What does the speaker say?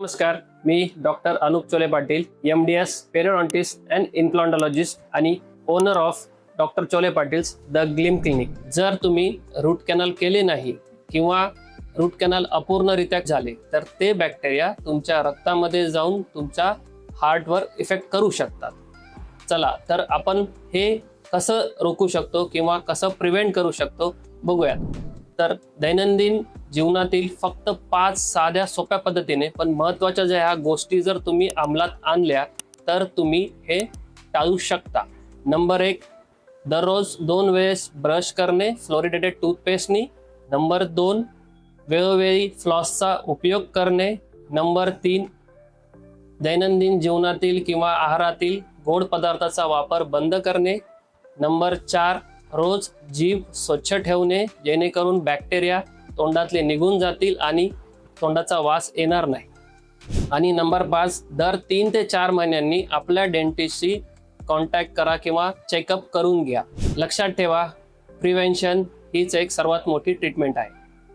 नमस्कार, मी doctor Anup Chole Patil, MDS periodontist and implantologist आणि owner of doctor Chole Patil's the gleam clinic. जर तुम्ही रूट कॅनल केले नाही किंवा रूट कॅनल अपूर्णरित्या झाले तर ते बॅक्टेरिया तुमच्या रक्तामध्ये जाऊन तुमच्या हार्टवर इफेक्ट करू शकतात. चला तर आपण हे कसं रोखू शकतो किंवा कसं प्रिव्हेंट करू शकतो बघूयात. तर दैनंदिन जीवनातील फक्त 5 साध्या सोप्या पद्धतीने पण महत्त्वाच्या ज्या ह्या गोष्टी जर तुम्ही अंमलात आणल्या तर तुम्ही हे टाळू शकता. नंबर 1, दररोज 2 वेळेस ब्रश करणे फ्लोरिडेटेड टूथपेस्टनी. नंबर 2, वेळोवेळी फ्लॉसचा उपयोग करणे. नंबर 3, दैनंदिन जीवनातील किंवा आहारातील गोड पदार्थाचा वापर बंद करणे. नंबर 4, रोज जीभ स्वच्छ ठेवणे जेणेकरून बॅक्टेरिया तोंडातले निघून जातील आणि तोंडाचा वास येणार नाही. आणि नंबर 5, दर 3 ते 4 महिन्यांनी आपल्या डेंटिस्टशी कॉन्टॅक्ट करा किंवा चेकअप करून घ्या. लक्षात ठेवा, प्रिव्हेंशन हीच एक सर्वात मोठी ट्रीटमेंट आहे.